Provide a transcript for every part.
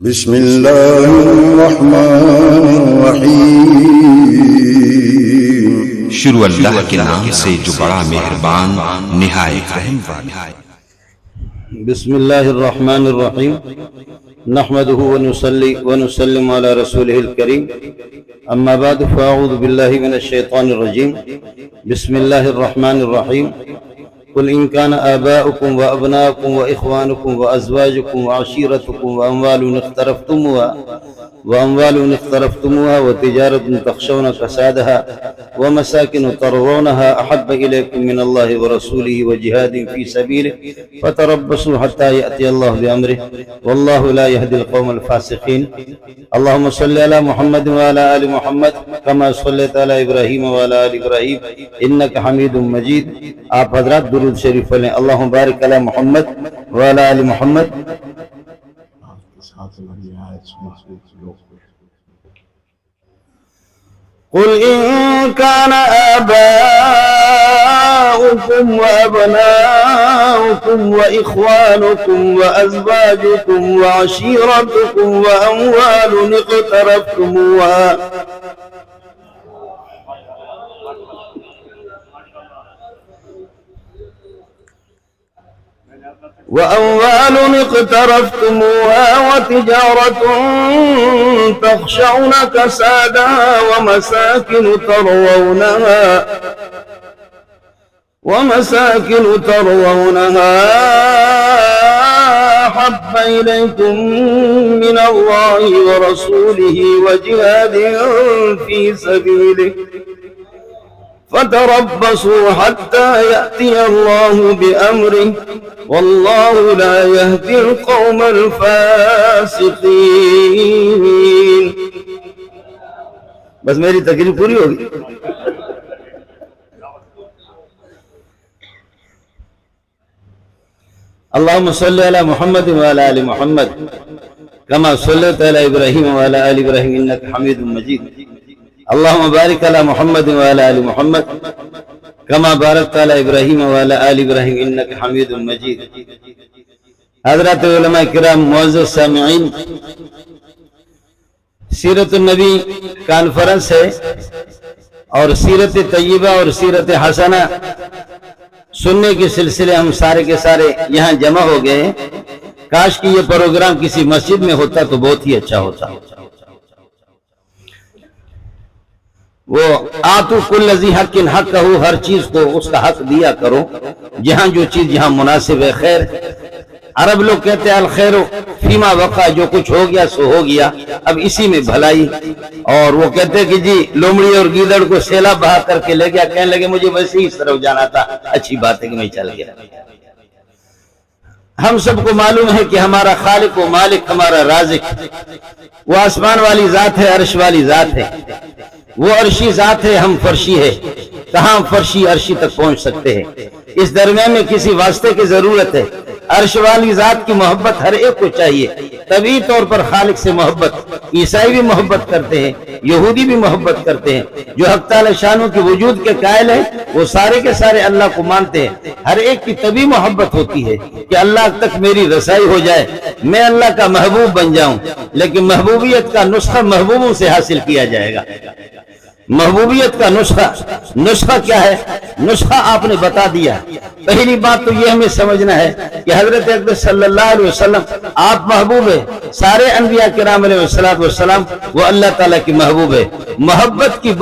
بسم اللہ الرحمن الرحیم۔ شروع اللہ کے نام سے جو بڑا مہربان نہایت رحم والا۔ بسم اللہ الرحمن الرحیم، نحمده ونصلي ونسلم على رسوله الكريم، اما بعد فاعوذ باللہ من الشیطان الرجیم، بسم اللہ الرحمن الرحیم۔ قل ان كان آباؤكم وأبناؤكم وإخوانكم وأزواجكم وعشيرتكم وأموال اقترفتموها وتجارة تخشون كسادها ومساكن ترضونها أحب إليكم من الله ورسوله وجهاد في سبيله فتربصوا حتى يأتي الله بأمره والله لا يهدي القوم الفاسقين۔ اللهم صل على محمد وعلى آل محمد كما صليت على إبراهيم وعلى آل إبراهيم إنك حميد مجيد۔ آپ حضرات درود شریف پڑھیں، اللهم بارک علی محمد وعلى آل محمد۔ قل إن كان آباؤكم وأبناؤكم وإخوانكم وأزواجكم وعشيرتكم وأموال اقترفتموها وتجارة تخشون كسادها ومساكن ترضونها أحب إليكم من الله ورسوله وجهاد في سبيله فتربصوا حتى يأتي الله بأمره والله لا يهدي القوم الفاسقين۔ بس میری تقریر پوری ہوگی۔ اللهم صل على محمد وعلى آل محمد كما صليت على إبراهيم وعلى آل إبراهيم إنك حميد مجيد۔ اللهم بارك على محمد وعلى آل محمد كما باركت على إبراهيم وعلى آل إبراهيم إنك حميد مجيد۔ حضرات علماء کرام، معزز سامعین، سیرت النبی کانفرنس ہے اور سیرت طیبہ اور سیرت حسنہ سننے کے سلسلے ہم سارے کے سارے یہاں جمع ہو گئے ہیں۔ کاش کہ یہ پروگرام کسی مسجد میں ہوتا تو بہت ہی اچھا ہوتا۔ وہ آتو کل ذی حق حقہ، ہر چیز کو اس کا حق دیا کرو، جہاں جو چیز جہاں مناسب ہے۔ خیر، عرب لوگ کہتے ہیں الخیر فیما وقع، جو کچھ ہو گیا سو ہو گیا، اب اسی میں بھلائی۔ اور وہ کہتے ہیں کہ جی لومڑی اور گیدڑ کو سیلاب بہا کر کے لے گیا، کہنے لگے مجھے ویسے ہی اس طرف جانا تھا، اچھی بات ہے کہ میں چل گیا۔ ہم سب کو معلوم ہے کہ ہمارا خالق و مالک، ہمارا رازق وہ آسمان والی ذات ہے، عرش والی ذات ہے۔ وہ عرشی ذات ہے، ہم فرشی ہے۔ کہاں فرشی عرشی تک پہنچ سکتے ہیں؟ اس درمیان میں کسی واسطے کی ضرورت ہے۔ عرش والی ذات کی محبت ہر ایک کو چاہیے، طبعی طور پر خالق سے محبت۔ عیسائی بھی محبت کرتے ہیں، یہودی بھی محبت کرتے ہیں۔ جو حق تعالی شانوں کے وجود کے قائل ہیں وہ سارے کے سارے اللہ کو مانتے ہیں۔ ہر ایک کی طبعی محبت ہوتی ہے کہ اللہ تک میری رسائی ہو جائے، میں اللہ کا محبوب بن جاؤں۔ لیکن محبوبیت کا نسخہ محبوبوں سے حاصل کیا جائے گا۔ محبوبیت کا نسخہ کیا ہے؟ نسخہ آپ نے بتا دیا۔ پہلی بات تو یہ ہمیں سمجھنا ہے کہ حضرت اقدس صلی اللہ علیہ وسلم آپ محبوب ہے، سارے انبیاء کرام علیہ السلام وہ اللہ تعالیٰ کی محبوب ہے۔ محبت کی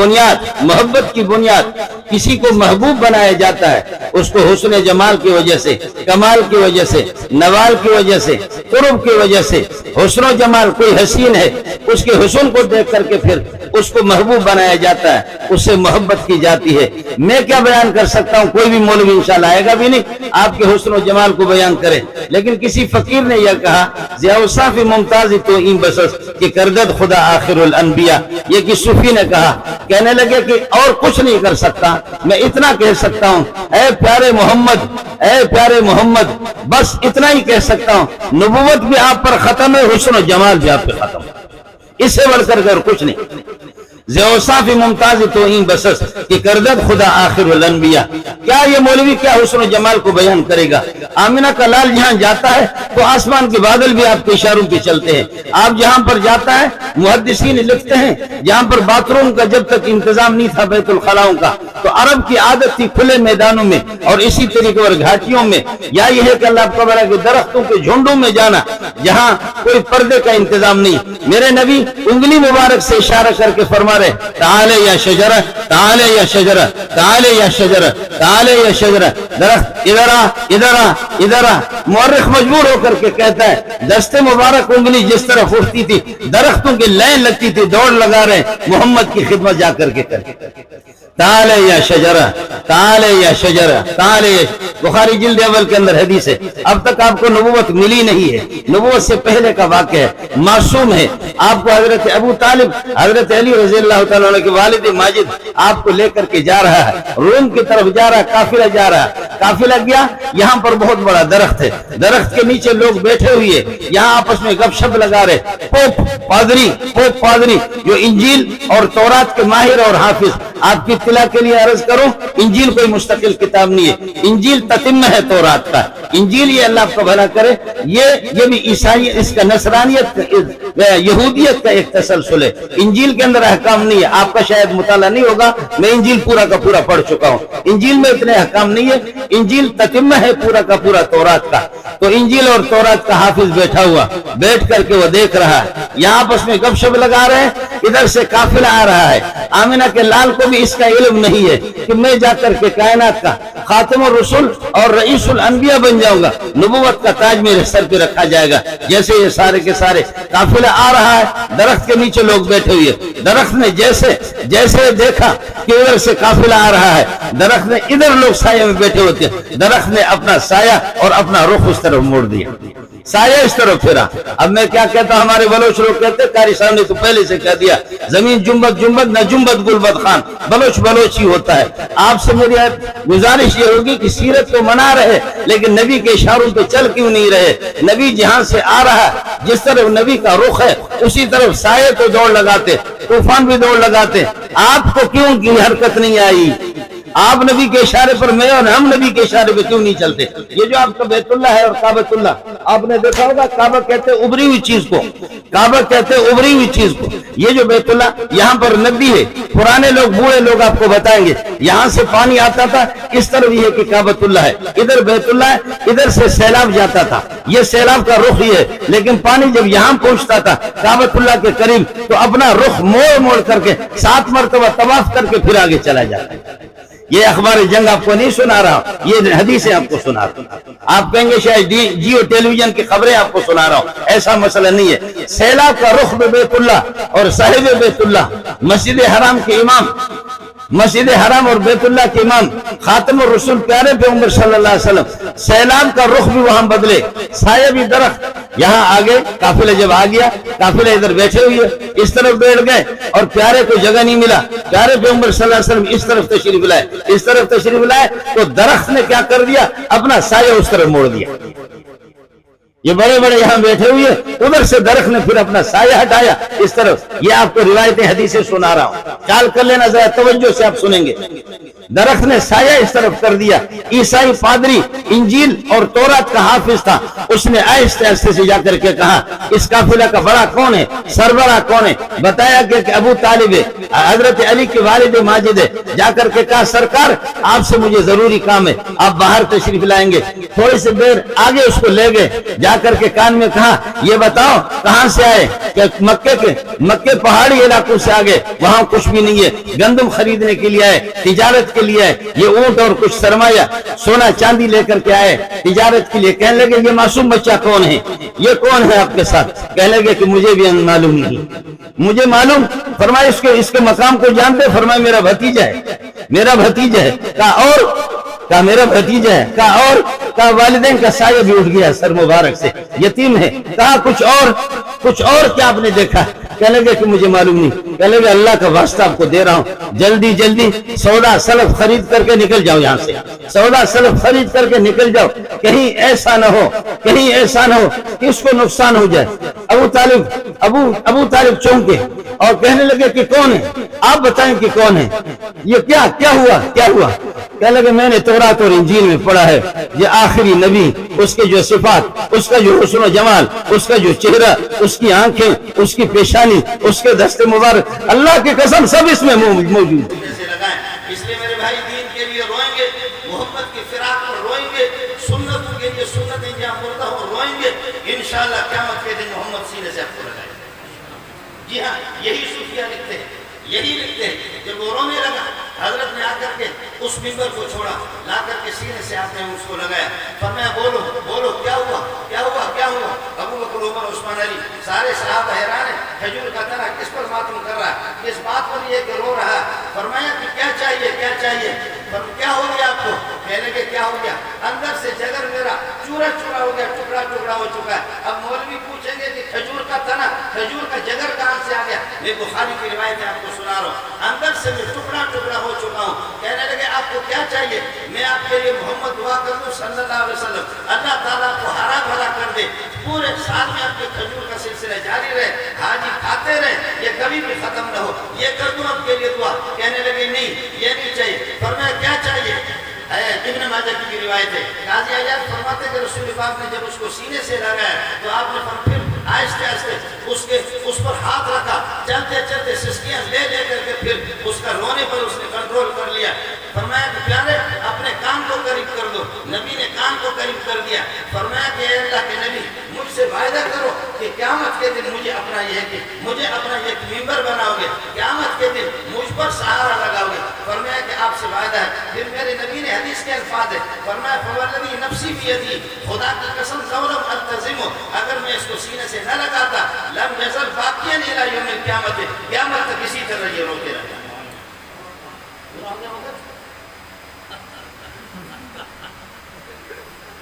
بنیاد کسی کو محبوب بنایا جاتا ہے اس کو حسن جمال کی وجہ سے، کمال کی وجہ سے، نوال کی وجہ سے، قرب کی وجہ سے۔ حسن و جمال، کوئی حسین ہے اس کے حسن کو دیکھ کر کے پھر اس کو محبوب بنایا جاتا ہے، اس سے محبت کی جاتی ہے۔ میں کیا بیان کر سکتا ہوں؟ کوئی بھی مولوی انشاءاللہ آئے گا بھی نہیں آپ کے حسن و جمال کو بیان کرے۔ لیکن کسی فقیر نے یہ کہا ضیاء الصاف ممتاز تو این بسس کہ کردد خدا آخر الانبیاء، یہ کہ صوفی نے کہا، کہنے لگے کہ اور کچھ نہیں کر سکتا، میں اتنا کہہ سکتا ہوں اے پیارے محمد، بس اتنا ہی کہہ سکتا ہوں۔ نبوت بھی آپ پر ختم ہے، حسن و جمال بھی آپ پہ ختم ہے، اس سے بڑھ کر کچھ نہیں۔ ذوصاف ممتاز توہین بسس کہ کردت خدا آخر الانبیاء. کیا یہ مولوی کیا حسن و جمال کو بیان کرے گا؟ آمنہ کا لال جہاں جاتا ہے تو آسمان کے بادل بھی آپ کے اشاروں پہ چلتے ہیں. آپ جہاں پر جاتا ہے محدثین لکھتے ہیں جہاں پر باتھ روم کا جب تک انتظام نہیں تھا بیت الخلاؤں کا تو عرب کی عادت تھی کھلے میدانوں میں اور اسی طریقے پر گھاٹیوں میں یا یہ ہے کہ اللہ تعالیٰ کے درختوں کے جھنڈوں میں جانا جہاں کوئی پردے کا انتظام نہیں. میرے نبی انگلی مبارک سے اشارہ کر کے فرما رہے تعالے یا شجرہ تعالے یا شجرہ تعالے یا شجرہ تعالے یا شجرہ. درخت ادھر آ ادھر آ ادھر آ. مورخ مجبور ہو کر کے کہتا ہے دست مبارک انگلی جس طرح اٹھتی تھی درختوں کی لائن لگتی تھی دوڑ لگا رہے محمد کی خدمت جا کر کے تعالے یا شجرہ تعالے یا شجرہ تعالے. بخاری جلد اول کے اندر حدیث ہے. اب تک آپ کو نبوت ملی نہیں ہے, نبوت سے پہلے کا واقعہ ہے, معصوم ہے. آپ کو حضرت ابو طالب حضرت علی رضی اللہ تعالیٰ عنہ کے والد ماجد آپ کو لے کر کے جا رہا ہے, روم کی طرف جا رہا ہے, قافلہ جا رہا ہے. قافلہ گیا, یہاں پر بہت بڑا درخت ہے, درخت کے نیچے لوگ بیٹھے ہوئے, یہاں آپس میں گپ شپ لگا رہے. پوپ پادری جو انجیل اور تورات کے ماہر اور حافظ. آپ کی اطلاع کے لیے عرض کروں انجیل کوئی مستقل کتاب نہیں ہے, انجیل تتمہ ہے تورات کا. انجیل یہ اللہ کو بھلا کرے یہ بھی عیسائی اس کا نصرانیت یہودیت کا ایک تسلسل ہے. انجیل کے اندر احکام نہیں ہے, آپ کا شاید مطالعہ نہیں ہوگا, میں انجیل پورا کا پورا پڑھ چکا ہوں. انجیل میں اتنے احکام نہیں ہے, انجیل تتمہ ہے پورا کا پورا تورات کا. تو انجیل اور تورات کا حافظ بیٹھا ہوا, بیٹھ کر کے وہ دیکھ رہا ہے, یہاں آپس میں گپ شپ لگا رہے ہیں, ادھر سے قافلہ آ رہا ہے. آمنہ کے لال کو بھی اس کا علم نہیں ہے کہ میں جا کر کے کائنات کا خاتم الرسول اور رئیس الانبیاء بن جاؤں گا, نبوت کا تاج میرے سر پہ رکھا جائے گا. جیسے یہ سارے کے سارے قافلہ آ رہا ہے, درخت کے نیچے لوگ بیٹھے ہوئے, درخت نے جیسے دیکھا کہ ادھر سے قافلہ آ رہا ہے, درخت نے ادھر لوگ سایہ میں بیٹھے ہوتے ہیں, درخت نے اپنا سایہ اور اپنا رخ اس طرف موڑ دیا, سایہ اس طرف پھرا. اب میں کیا کہتا ہوں, ہمارے بلوچ لوگ کہتے ہیں, قاری صاحب نے تو پہلے سے کہہ دیا, زمین جنبت نہ جنبت گلبت خان, بلوچ ہی ہوتا ہے. آپ سے میری گزارش یہ ہوگی کہ سیرت تو منا رہے لیکن نبی کے اشاروں پہ چل کیوں نہیں رہے؟ نبی جہاں سے آ رہا ہے جس طرف نبی کا رخ ہے اسی طرف سائے تو دوڑ لگاتے, طوفان بھی دوڑ لگاتے. آپ کو کیوں کی حرکت نہیں آئی؟ آپ نبی کے اشارے پر میں اور ہم نبی کے اشارے پہ کیوں نہیں چلتے؟ یہ جو آپ کا بیت اللہ ہے اور کعبۃ اللہ, آپ نے دیکھا ہوگا کعبہ کہتے ہیں ابری ہوئی چیز کو, کعبہ کہتے ہیں ابری ہوئی چیز کو. یہ جو بیت اللہ یہاں پر ندی ہے, پرانے لوگ بوڑھے لوگ آپ کو بتائیں گے, یہاں سے پانی آتا تھا, اس طرف یہ ہے کہ کعبۃ اللہ ہے, ادھر بیت اللہ ہے, ادھر سے سیلاب جاتا تھا, یہ سیلاب کا رخ ہی ہے. لیکن پانی جب یہاں پہنچتا تھا کعبۃ اللہ کے قریب تو اپنا رخ موڑ کر کے 7 مرتبہ طواف کر کے پھر آگے چلا جاتا ہے. یہ اخبار جنگ آپ کو نہیں سنا رہا, یہ حدیثیں آپ کو سنا رہا ہوں. آپ کہیں گے شاید جیو ٹیلی ویژن کی خبریں آپ کو سنا رہا ہوں, ایسا مسئلہ نہیں ہے. سیلاب کا رخ بیت اللہ اور صاحب بیت اللہ, مسجد حرام کے امام, مسجد حرام اور بیت اللہ کے امام خاتم الرسول پیارے پیغمبر صلی اللہ علیہ وسلم, سیلاب کا رخ بھی وہاں بدلے, سایہ بھی درخت. یہاں آگے قافلہ جب آ گیا, قافلہ ادھر بیٹھے ہوئے اس طرف بیٹھ گئے اور پیارے کو جگہ نہیں ملا, پیارے پیغمبر صلی اللہ علیہ وسلم اس طرف تشریف لائے تو درخت نے کیا کر دیا, اپنا سایہ اس طرف موڑ دیا. یہ بڑے بڑے یہاں بیٹھے ہوئے, ادھر سے درخت نے پھر اپنا سایہ ہٹایا اس طرف. یہ آپ کو روایتیں حدیثیں سنا رہا ہوں, خیال کر لینا ذرا توجہ سے آپ سنیں گے. درخت نے سایہ اس طرف کر دیا. عیسائی پادری انجیل اور تورات کا حافظ تھا, اس نے آہستہ آہستہ سے جا کر کے کہا اس قافلہ کا بڑا کون ہے, سربراہ کون ہے؟ بتایا کہ ابو طالب ہے, حضرت علی کے والد ماجد ہے. جا کر کے کہا سرکار آپ سے مجھے ضروری کام ہے, آپ باہر تشریف لائیں گے. تھوڑی سی دیر آگے اس کو لے گئے, جا کر کے کان میں کہا یہ بتاؤ کہاں سے آئے؟ کہ مکے پہاڑی علاقوں سے آگے, وہاں کچھ بھی نہیں ہے, گندم خریدنے کے لیے آئے, تجارت کے لیے آئے, یہ اونٹ اور کچھ سرمایہ سونا چاندی لے کر کے آئے تجارت کے لیے. کہنے لگے یہ معصوم بچہ کون ہے, یہ کون ہے آپ کے ساتھ؟ کہنے لگے کہ مجھے بھی معلوم نہیں, مجھے معلوم. فرمایا اس کے مقام کو جانتے؟ فرمایا میرا بھتیجا ہے. کہا میرا بھتیجا ہے. کہا والدین کا سایہ بھی اٹھ گیا سر مبارک سے, یتیم ہے. کہا کچھ اور کیا آپ نے دیکھا؟ کہنے لگے کہ مجھے معلوم نہیں. کہنے لگے اللہ کا واسطہ آپ کو دے رہا ہوں, جلدی سودا سلف خرید کر کے نکل جاؤ یہاں سے, سودا سلف خرید کر کے نکل جاؤ, کہیں ایسا نہ ہو کہ اس کو نقصان ہو جائے. ابو طالب چونکے, اور کہنے لگے کہ کون ہے؟ آپ بتائیں کہ کون ہے؟ یہ کیا ہوا؟ کہنے لگے میں نے تورات اور انجیل میں پڑھا ہے یہ آخری نبی، اس کے جو صفات، اس کا جو حسن و جمال، اس کا جو چہرہ، اس کی آنکھیں، اس کی پیشانی، اس کے دست مبارک، اللہ کی قسم سب اس میں موجود ہے۔ اس لیے میرے بھائی دین کے لیے روئیں گے، محمد کی فراق پر روئیں گے، سنتوں کے لیے سنتیں جہاں مردہ ہو روئیں گے، انشاءاللہ قیامت کے دن محمد سینے سے آپ کو لگائے۔ جی ہاں، یہی صوفیہ لکھتے ہیں جب وہ رونے لگا حضرت نے آ کر کے اس منبر کو چھوڑا، لا کر کے سینے سے آپ نے اس کو لگایا، فرمایا بولو کیا ہوا؟ ابو بکر عمر عثمان علی سارے صحابہ حیران ہیں، کھجور کا تنا کس پر ماتم کر رہا ہے، کس بات پر یہ کہ رو رہا ہے؟ فرمایا کہ کیا چاہیے؟ کیا ہو گیا آپ کو؟ کہنے کے کیا ہو گیا؟ اندر سے جگر میرا چورا ہو گیا، ٹکڑا ہو چکا ہے۔ اب مولوی پوچھیں گے کہ کھجور کا تنا، کھجور کا جگر کہاں سے آ گیا؟ میں بخاری کی روایت آپ کو سنا رہا ہوں، اندر سے میں ٹکڑا ہو چکا ہوں۔ کہنے لگے آپ کو کیا چاہیے؟ میں آپ کے لیے محمد دعا کر دوں صلی اللہ علیہ وسلم، اللہ تعالیٰ کو ہرا بھرا کر دے، پورے سال میں آپ کے کھجور کا سلسلہ جاری رہے، حاجی کھاتے رہے، یہ کبھی بھی ختم نہ ہو، یہ کر دوں آپ کے لیے دعا؟ کہنے لگے نہیں، یہ نہیں چاہیے۔ فرمایا کیا چاہیے؟ ابن ماجہ کی روایت ہے، قاضی عیاض فرماتے کہ رسول پاک نے جب اس کو سینے سے لگایا تو آپ نے پھر آہستہ اس پر ہاتھ رکھا، چلتے سسکیاں لے کر کے پھر اس کا رونے پر اس نے کنٹرول کر لیا۔ فرمایا کہ پیارے اپنے کان کو قریب کر دو، نبی نے کان کو قریب کر دیا۔ فرمایا کہ اے اللہ کے نبی مجھ سے وعدہ کرو کہ قیامت کے دن مجھے اپنا ایک ممبر بناؤ گے، قیامت کے دن مجھ پر سہارا لگاؤ گے۔ فرمایا کہ آپ سے وعدہ ہے۔ پھر میرے نبی نے حدیث کے الفاظ ہے، فرمایا فوالذی نفسی بیدی، خدا کی قسم قولم التزمو، اگر میں اس کو سینے سے نہ لگاتا لم یزل باقیاً الی یوم القیامت، قیامت تک اسی طرح یہ روتے رہتا۔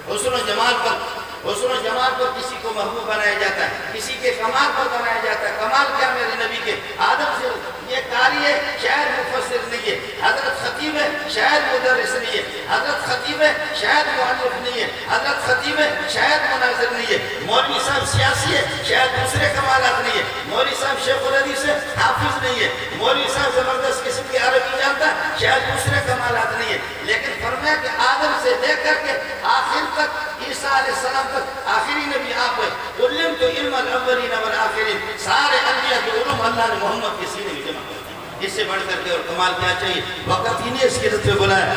حسن و جمال پر کسی کو محبوب بنایا جاتا ہے، کسی کے کمال پر بنایا جاتا ہے۔ کمال کیا میرے نبی کے؟ آدم سے یہ قاری ہے شاید مفسر نہیں ہے، حضرت خطیب ہے شاید مدرس نہیں ہے، حضرت خطیب ہے شاید مؤلف نہیں ہے، حضرت خطیب ہے شاید مناظر نہیں ہے، مولوی صاحب سیاسی ہے شاید دوسرے کمالات نہیں ہے، مولوی صاحب شیخ الحدیث ہے حافظ نہیں ہے، مولوی صاحب زبردست قسم کی عربی جانتا ہے شاید دوسرے کمالات نہیں ہے۔ لیکن فرمایا کہ آدم سے لے کر کے آخر تک عیسیٰ علیہ السلام تک آخری نبی آپ ہے، علمت علم الاولین والآخرین، سارے انبیاء کے علوم اللہ نے محمد کے سینے میں جمع کر دیا۔ اس سے بڑھ کر کے اور کمال کیا چاہیے؟ وقت ہی نہیں اس کی رت پہ بلایا۔